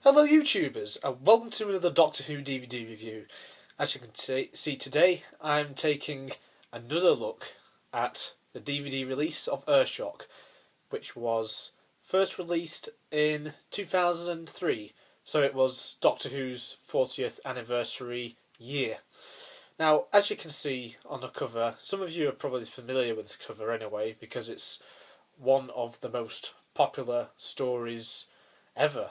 Hello YouTubers, and welcome to another Doctor Who DVD review. As you can see today, I'm taking another look at the DVD release of Earthshock, which was first released in 2003, so it was Doctor Who's 40th anniversary year. Now, as you can see on the cover, some of you are probably familiar with the cover anyway, because it's one of the most popular stories ever.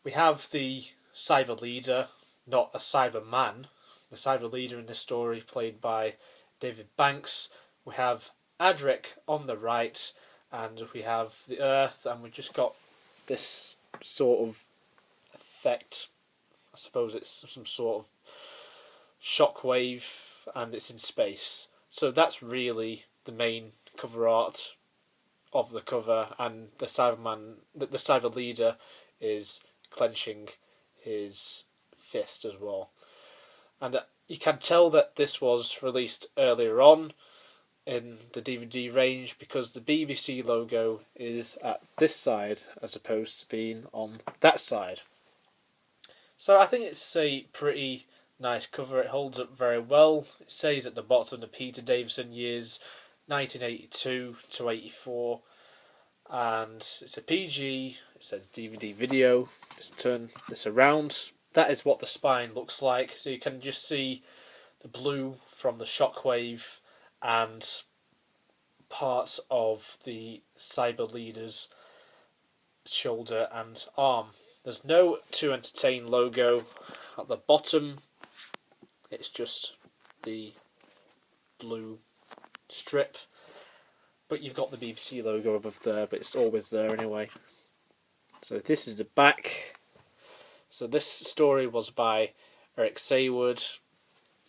We have the cyber leader, not a cyber man. The cyber leader in this story, played by David Banks. We have Adric on the right, and we have the Earth, and we've just got this sort of effect. I suppose it's some sort of shockwave, and it's in space. So that's really the main cover art of the cover, and the cyber leader is clenching his fist as well. And you can tell that this was released earlier on in the DVD range because the BBC logo is at this side as opposed to being on that side. So I think it's a pretty nice cover. It holds up very well. It says at the bottom the Peter Davison years 1982 to 84. And it's a PG, it says DVD video. Just turn this around. That is what the spine looks like. So you can just see the blue from the shockwave and parts of the cyber leader's shoulder and arm. There's no To Entertain logo at the bottom. It's just the blue strip. But you've got the BBC logo above there, but it's always there anyway. So this is the back. So this story was by Eric Saywood.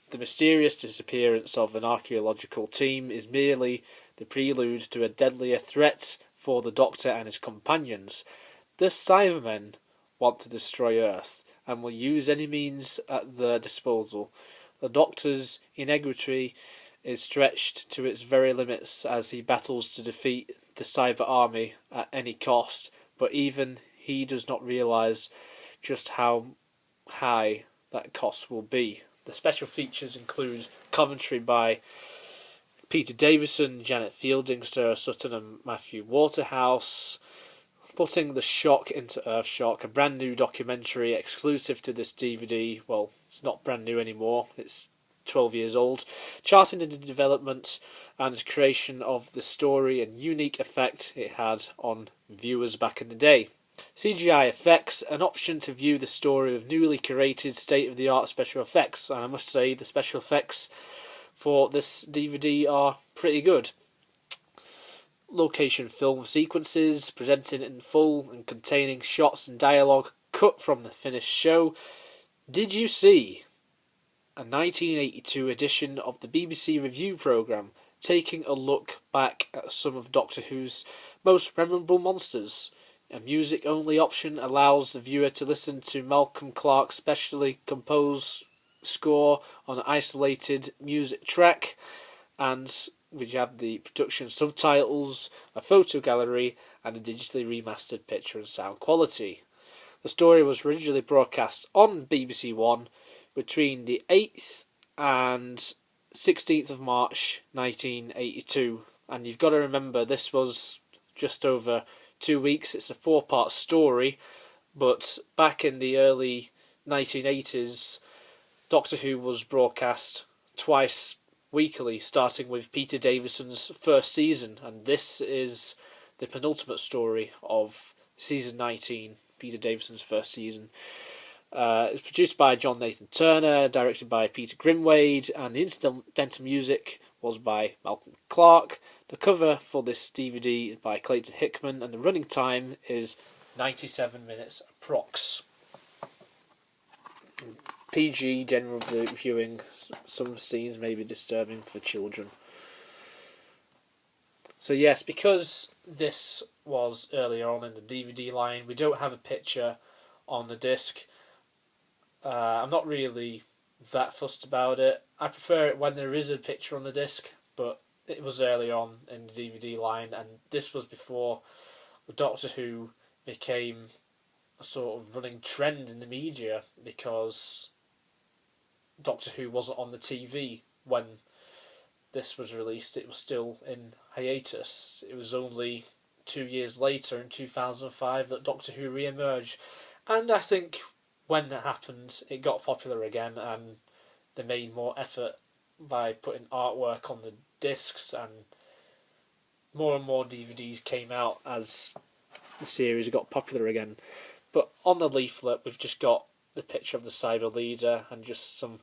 The mysterious disappearance of an archaeological team is merely the prelude to a deadlier threat for the Doctor and his companions. The Cybermen want to destroy Earth and will use any means at their disposal. The Doctor's integrity is stretched to its very limits as he battles to defeat the cyber army at any cost, but even he does not realise just how high that cost will be. The special features include commentary by Peter Davison, Janet Fielding, Sarah Sutton and Matthew Waterhouse, putting the shock into Earthshock, a brand new documentary exclusive to this DVD. Well, it's not brand new anymore, it's 12 years old, charting the development and creation of the story and unique effect it had on viewers back in the day. CGI effects, an option to view the story with newly curated state-of-the-art special effects, and I must say the special effects for this DVD are pretty good. Location film sequences, presented in full and containing shots and dialogue cut from the finished show. Did you see a 1982 edition of the BBC Review programme, taking a look back at some of Doctor Who's most memorable monsters? A music-only option allows the viewer to listen to Malcolm Clarke's specially composed score on an isolated music track, and we have the production subtitles, a photo gallery, and a digitally remastered picture and sound quality. The story was originally broadcast on BBC One between the 8th and 16th of March 1982, and you've got to remember this was just over 2 weeks. It's a 4-part story, but back in the early 1980s, Doctor Who was broadcast twice weekly, starting with Peter Davison's first season, and this is the penultimate story of season 19, Peter Davison's first season. It's produced by John Nathan Turner, directed by Peter Grimwade, and the incidental music was by Malcolm Clarke. The cover for this DVD is by Clayton Hickman, and the running time is 97 minutes approx. PG general viewing, some scenes may be disturbing for children. So yes, because this was earlier on in the DVD line, we don't have a picture on the disc. I'm not really that fussed about it. I prefer it when there is a picture on the disc, but it was early on in the DVD line, and this was before Doctor Who became a sort of running trend in the media because Doctor Who wasn't on the TV when this was released. It was still in hiatus. It was only 2 years later, in 2005, that Doctor Who re-emerged. And I think when that happened, it got popular again, and they made more effort by putting artwork on the discs, and more DVDs came out as the series got popular again. But on the leaflet, we've just got the picture of the Cyber Leader and just some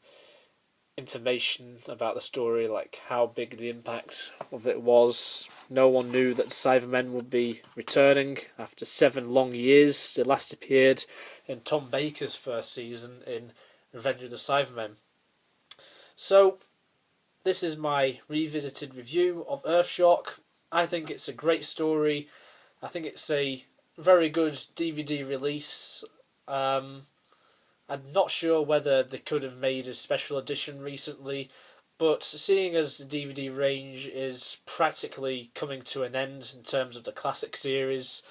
information about the story, like how big the impact of it was. No one knew that the Cybermen would be returning after 7 long years. They last appeared in Tom Baker's first season in Revenge of the Cybermen. So, this is my revisited review of Earthshock. I think it's a great story. I think it's a very good DVD release. I'm not sure whether they could have made a special edition recently, but seeing as the DVD range is practically coming to an end in terms of the classic series,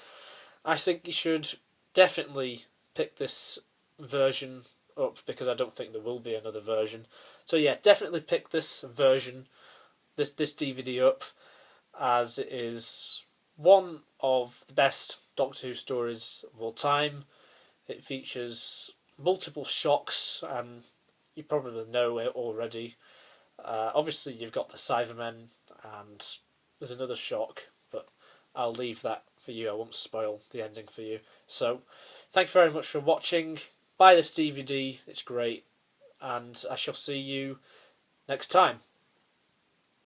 I think you should definitely pick this version up, because I don't think there will be another version. So yeah, definitely pick this version, this DVD up, as it is one of the best Doctor Who stories of all time. It features multiple shocks, and you probably know it already. Obviously, you've got the Cybermen, and there's another shock, but I'll leave that for you. I won't spoil the ending for you. So, thanks very much for watching. Buy this DVD, it's great, and I shall see you next time.